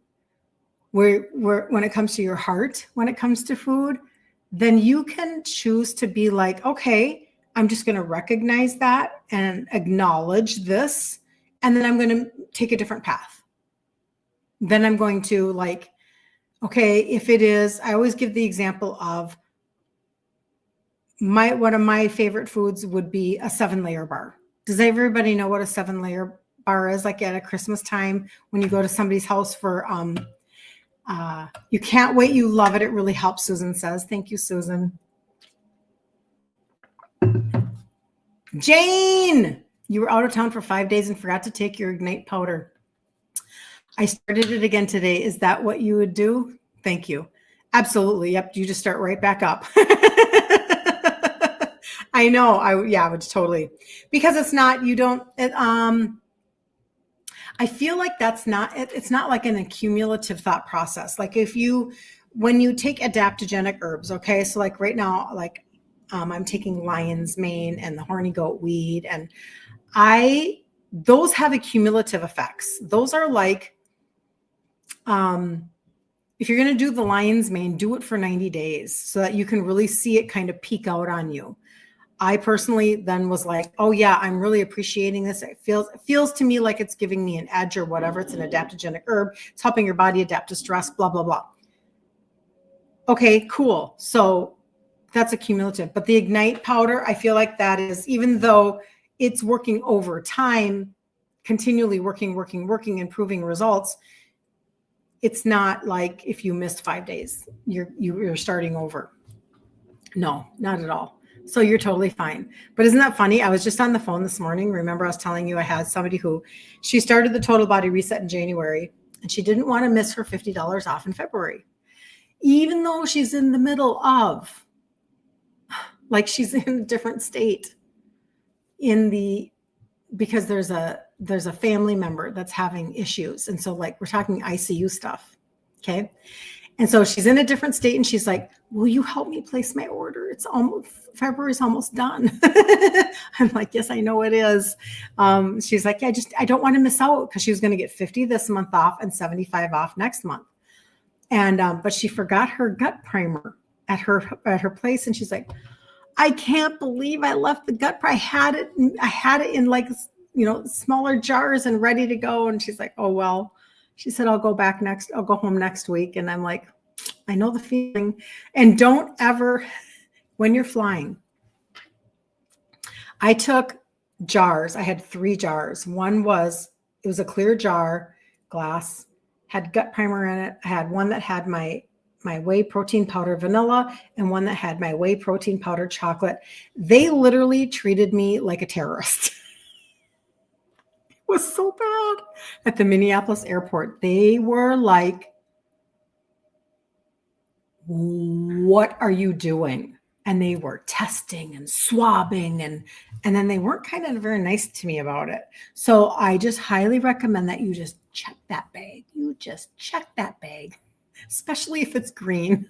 when it comes to your heart, when it comes to food, then you can choose to be like, okay, I'm just going to recognize that and acknowledge this. And then I'm going to take a different path. Then I'm going to like, okay, if it is, I always give the example of one of my favorite foods would be a 7-layer bar. Does everybody know what a 7-layer bar is? Like at a Christmas time when you go to somebody's house for, you can't wait. You love it. It really helps. Susan says, thank you, Susan. Jane, you were out of town for 5 days and forgot to take your Ignite powder. I started it again today. Is that what you would do? Thank you. Absolutely. Yep. You just start right back up. I know. I would totally, because it's not, I feel like it's not like an accumulative thought process. Like when you take adaptogenic herbs, okay. So like right now, like I'm taking lion's mane and the horny goat weed, and those have accumulative effects. Those are like, if you're going to do the lion's mane, do it for 90 days so that you can really see it kind of peak out on you. I personally then was like, oh yeah, I'm really appreciating this. It feels to me like it's giving me an edge or whatever. It's an adaptogenic herb. It's helping your body adapt to stress, blah, blah, blah. Okay, cool. So that's a cumulative. But the Ignite powder, I feel like that is, even though it's working over time, continually working, improving results, it's not like if you missed 5 days, you're starting over. No, not at all. So you're totally fine. But isn't that funny? I was just on the phone this morning. Remember I was telling you I had somebody who, she started the Total Body Reset in January and she didn't want to miss her $50 off in February, even though she's in the middle of, like she's in a different state because there's a family member that's having issues. And so like we're talking ICU stuff. Okay. And so she's in a different state and she's like, will you help me place my order? February's almost done. I'm like, yes, I know it is. She's like, yeah, I don't want to miss out, because she was going to get 50 this month off and 75 off next month. And, but she forgot her gut primer at her place. And she's like, I can't believe I left the gut. I had it in like, smaller jars and ready to go. And she's like, oh, well, she said, I'll go home next week. And I'm like, I know the feeling. And don't ever, when you're flying, I took jars. I had 3 jars. It was a clear jar, glass, had gut primer in it. I had one that had my whey protein powder vanilla and one that had my whey protein powder chocolate. They literally treated me like a terrorist. It was so bad. At the Minneapolis airport, they were like, what are you doing? And they were testing and swabbing and then they weren't kind of very nice to me about it. So I just highly recommend that you just check that bag. You just check that bag, especially if it's green.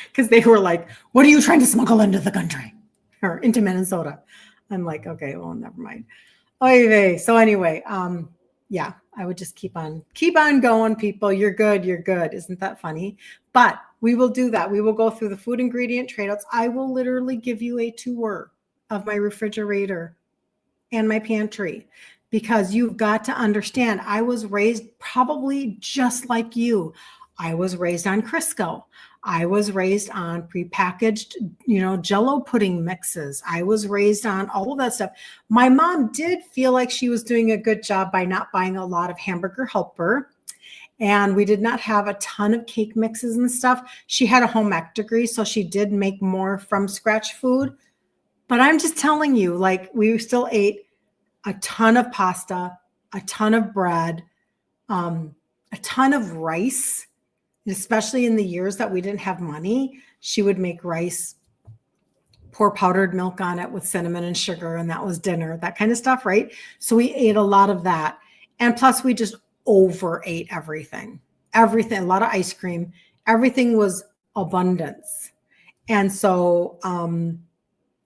Because they were like, what are you trying to smuggle into the country or into Minnesota? I'm like, okay, well, never mind. Okay, so anyway, yeah, I would just keep on going, people. You're good. Isn't that funny? But we will do that. We will go through the food ingredient trade-outs. I will literally give you a tour of my refrigerator and my pantry because you've got to understand, I was raised probably just like you. I was raised on Crisco. I was raised on prepackaged, Jell-O pudding mixes. I was raised on all of that stuff. My mom did feel like she was doing a good job by not buying a lot of Hamburger Helper. And we did not have a ton of cake mixes and stuff. She had a home ec degree, so she did make more from scratch food. But I'm just telling you, like, we still ate a ton of pasta, a ton of bread, a ton of rice. Especially in the years that we didn't have money, she would make rice, pour powdered milk on it with cinnamon and sugar, and that was dinner, that kind of stuff, right? So we ate a lot of that. And plus we just overate everything, a lot of ice cream, everything was abundance. And so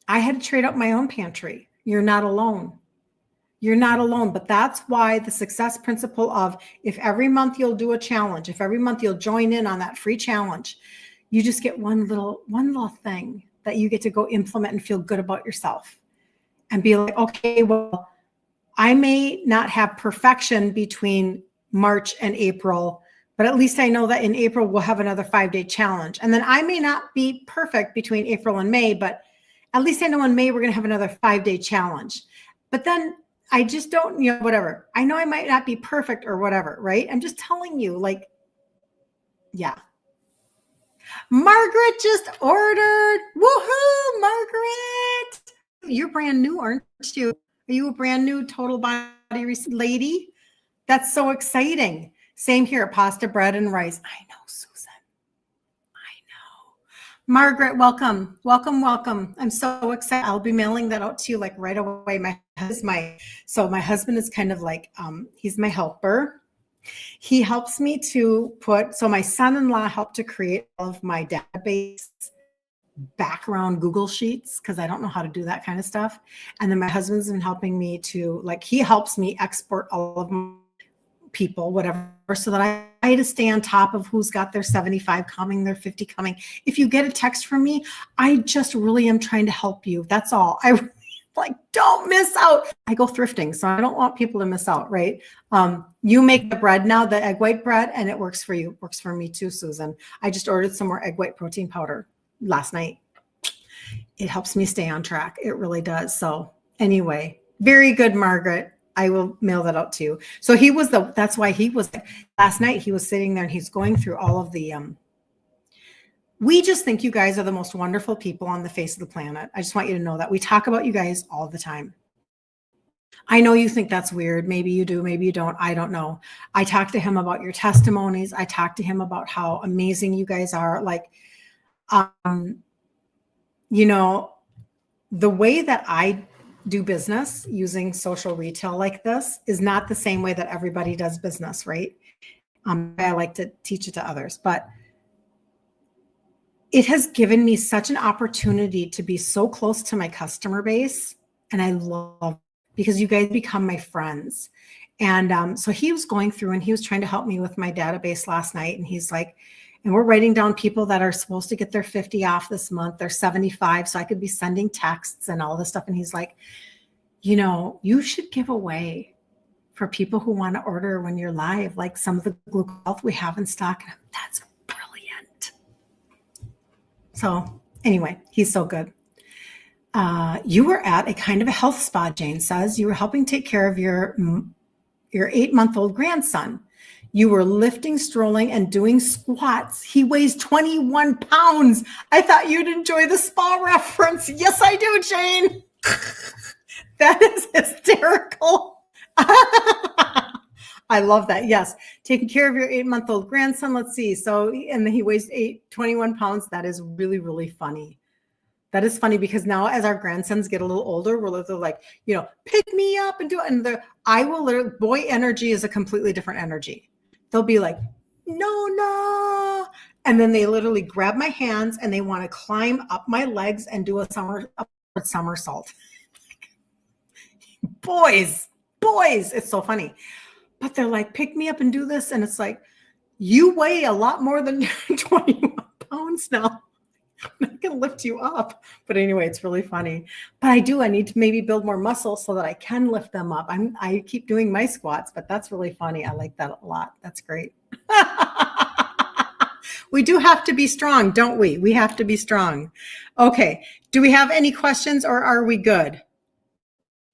I had to trade up my own pantry. You're not alone. You're not alone, but that's why the success principle of if every month you'll do a challenge, if every month you'll join in on that free challenge, you just get one little thing that you get to go implement and feel good about yourself and be like, okay, well, I may not have perfection between March and April, but at least I know that in April we'll have another 5-day challenge. And then I may not be perfect between April and May, but at least I know in May we're going to have another 5-day challenge. But then I just don't, whatever. I know I might not be perfect or whatever, right? I'm just telling you, like, yeah. Margaret just ordered. Woohoo, Margaret. You're brand new, aren't you? Are you a brand new total body lady? That's so exciting. Same here, pasta, bread, and rice. I know, Susan. I know. Margaret, welcome. I'm so excited. I'll be mailing that out to you like right away. My husband is kind of like, he's my helper. He helps me to my son-in-law helped to create all of my database background Google Sheets because I don't know how to do that kind of stuff. And then my husband's been helping me to, like, he helps me export all of my people, whatever, so that I to stay on top of who's got their 75 coming, their 50 coming. If you get a text from me, I just really am trying to help you. That's all. I like, don't miss out. I go thrifting, so I don't want people to miss out, right? You make the bread now, the egg white bread, and it works for you. It works for me too, Susan. I just ordered some more egg white protein powder last night. It helps me stay on track. It really does. So anyway, very good, Margaret. I will mail that out to you. So that's why he was, last night he was sitting there and he's going through all of the, we just think you guys are the most wonderful people on the face of the planet. I just want you to know that we talk about you guys all the time. I know you think that's weird. Maybe you do, maybe you don't. I don't know. I talked to him about your testimonies. I talked to him about how amazing you guys are. Like, the way that I do business using social retail like this is not the same way that everybody does business, right? I like to teach it to others, but it has given me such an opportunity to be so close to my customer base. And I love, because you guys become my friends. And so he was going through and he was trying to help me with my database last night. And he's like, And we're writing down people that are supposed to get their 50 off this month. They're 75. So I could be sending texts and all this stuff. And he's like, you should give away for people who want to order when you're live, like some of the glucose health we have in stock. That's brilliant. So anyway, he's so good. You were at a kind of a health spa, Jane says. You were helping take care of your 8-month-old grandson. You were lifting, strolling, and doing squats. He weighs 21 pounds. I thought you'd enjoy the spa reference. Yes, I do, Jane. That is hysterical. I love that. Yes. Taking care of your 8-month-old grandson. Let's see. So, and he weighs 21 pounds. That is really, really funny. That is funny because now as our grandsons get a little older, we're like, pick me up and do it. And I will literally, boy energy is a completely different energy. They'll be like, no. And then they literally grab my hands and they want to climb up my legs and do a somersault. Boys, it's so funny. But they're like, pick me up and do this. And it's like, you weigh a lot more than 21 pounds now. I can lift you up. But anyway, it's really funny. But I need to maybe build more muscle so that I can lift them up. I keep doing my squats, but that's really funny. I like that a lot. That's great. We do have to be strong, don't we? We have to be strong. Okay. Do we have any questions or are we good?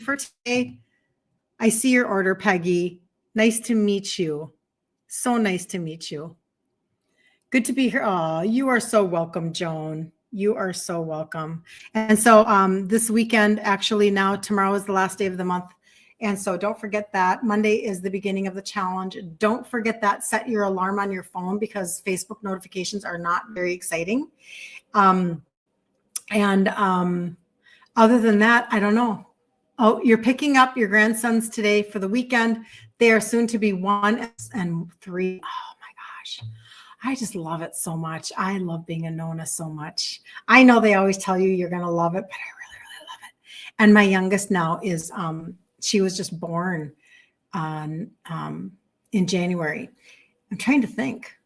For today, I see your order, Peggy. Nice to meet you. So nice to meet you. Good to be here. Oh, you are so welcome, Joan. You are so welcome. And so this weekend, actually now tomorrow is the last day of the month. And so don't forget that Monday is the beginning of the challenge. Don't forget that. Set your alarm on your phone because Facebook notifications are not very exciting. Other than that, I don't know. Oh, you're picking up your grandsons today for the weekend. They are soon to be 1 and 3. Oh my gosh. I just love it so much. I love being a Nona so much. I know they always tell you you're going to love it, but I really, really love it. And my youngest now is, she was just born in January. I'm trying to think.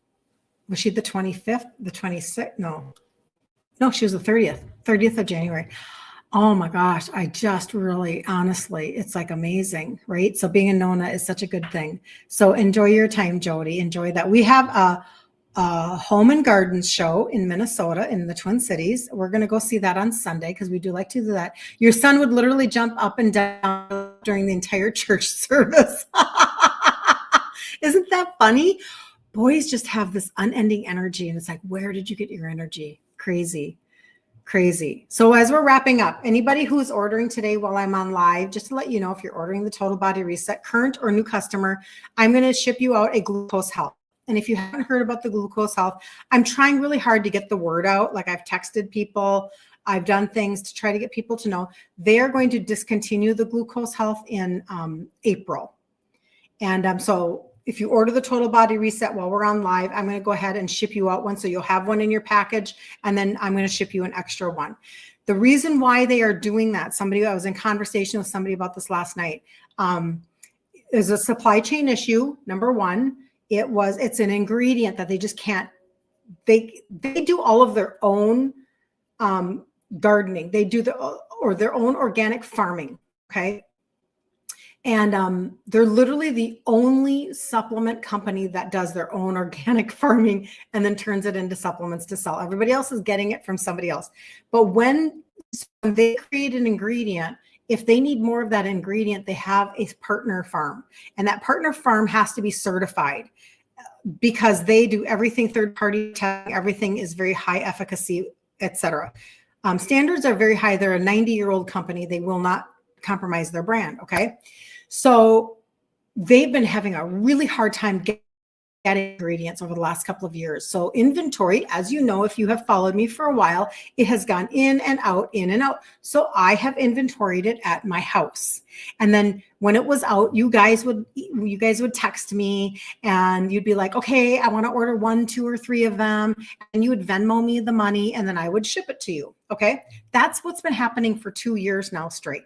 Was she the 25th, the 26th? No, she was the 30th of January. Oh my gosh. I just really, honestly, it's like amazing, right? So being a Nona is such a good thing. So enjoy your time, Jody. Enjoy that. We have a home and gardens show in Minnesota in the Twin Cities. We're going to go see that on Sunday because we do like to do that. Your son would literally jump up and down during the entire church service. Isn't that funny? Boys just have this unending energy and it's like, where did you get your energy? Crazy. So as we're wrapping up, anybody who's ordering today while I'm on live, just to let you know, if you're ordering the Total Body Reset, current or new customer, I'm going to ship you out a glucose health. And if you haven't heard about the glucose health, I'm trying really hard to get the word out. Like I've texted people, I've done things to try to get people to know they are going to discontinue the glucose health in April. And so if you order the Total Body Reset while we're on live, I'm going to go ahead and ship you out one. So you'll have one in your package and then I'm going to ship you an extra one. The reason why they are doing that, I was in conversation with somebody about this last night. There's a supply chain issue. Number one, it's an ingredient that they just can't, they do all of their own gardening. They do their own organic farming. Okay. And they're literally the only supplement company that does their own organic farming and then turns it into supplements to sell. Everybody else is getting it from somebody else. But when they create an ingredient, if they need more of that ingredient, they have a partner farm. And that partner farm has to be certified because they do everything third-party testing. Everything is very high efficacy, et cetera. Standards are very high. They're a 90-year-old company. They will not compromise their brand, okay? So they've been having a really hard time getting ingredients over the last couple of years. So inventory, as you know, if you have followed me for a while, it has gone in and out, in and out. So I have inventoried it at my house. And then when it was out, you guys would text me and you'd be like, okay, I want to order 1, 2, or 3 of them. And you would Venmo me the money and then I would ship it to you. Okay. That's what's been happening for 2 years now straight.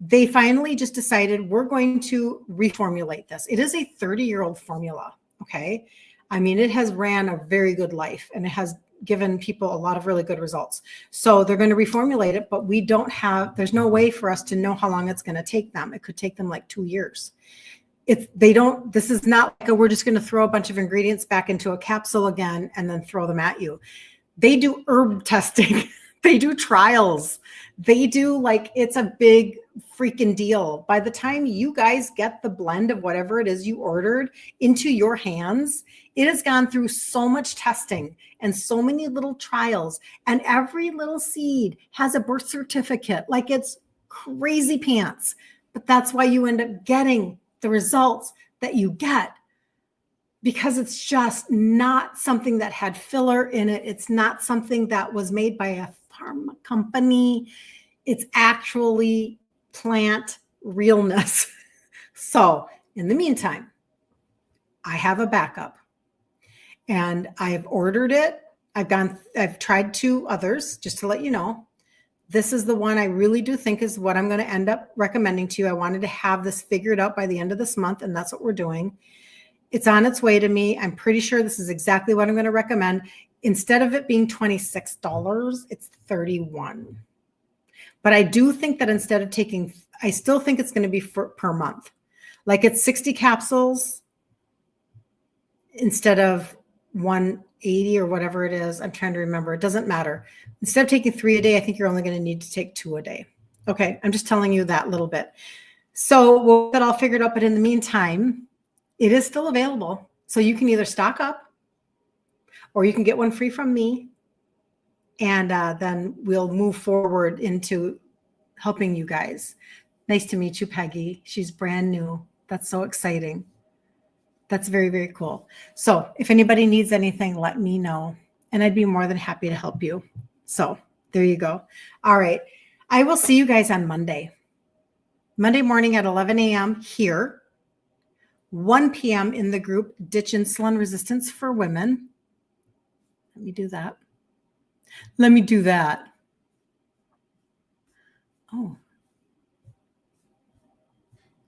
They finally just decided we're going to reformulate this. It is a 30-year-old formula. Okay. I mean, it has ran a very good life and it has given people a lot of really good results. So they're going to reformulate it, but there's no way for us to know how long it's going to take them. It could take them like 2 years. This is not like we're just going to throw a bunch of ingredients back into a capsule again and then throw them at you. They do herb testing. They do trials. They do it's a big freaking deal. By the time you guys get the blend of whatever it is you ordered into your hands, it has gone through so much testing and so many little trials, and every little seed has a birth certificate. It's crazy pants, but that's why you end up getting the results that you get, because it's just not something that had filler in it. It's not something that was made by a pharma company. It's actually plant realness. So in the meantime, I have a backup and I've ordered it. I've tried 2 others just to let you know. This is the one I really do think is what I'm going to end up recommending to you. I wanted to have this figured out by the end of this month, and that's what we're doing. It's on its way to me. I'm pretty sure this is exactly what I'm going to recommend. Instead of it being $26, it's $31. But I do think that instead of I still think it's going to be per month. It's 60 capsules instead of 180 or whatever it is. I'm trying to remember. It doesn't matter. Instead of taking 3 a day, I think you're only going to need to take 2 a day. Okay. I'm just telling you that little bit. So we'll get that all figured out. But in the meantime, it is still available. So you can either stock up or you can get one free from me. And then we'll move forward into helping you guys. Nice to meet you, Peggy. She's brand new. That's so exciting. That's very, very cool. So if anybody needs anything, let me know. And I'd be more than happy to help you. So there you go. All right. I will see you guys on Monday. Monday morning at 11 a.m. here. 1 p.m. in the group Ditch Insulin Resistance for Women. Let me do that. Oh,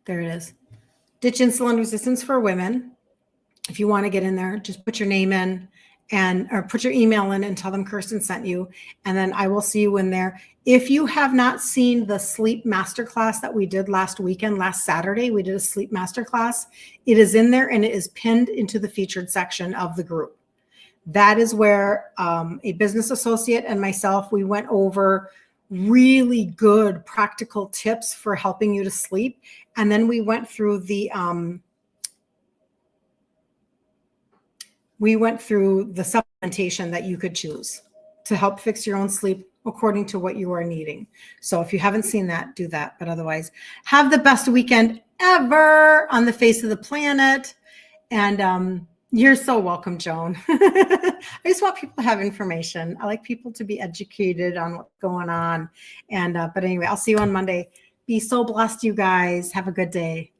there it is. Ditch Insulin Resistance for Women. If you want to get in there, just put your name in or put your email in and tell them Kirsten sent you. And then I will see you in there. If you have not seen the sleep masterclass that we did last Saturday, we did a sleep masterclass. It is in there and it is pinned into the featured section of the group. That is where a business associate and myself, we went over really good practical tips for helping you to sleep. And then we went through the supplementation that you could choose to help fix your own sleep according to what you are needing. So if you haven't seen that, do that. But otherwise, have the best weekend ever on the face of the planet. And you're so welcome, Joan. I just want people to have information. I like people to be educated on what's going on. And but anyway, I'll see you on Monday. Be so blessed, you guys. Have a good day.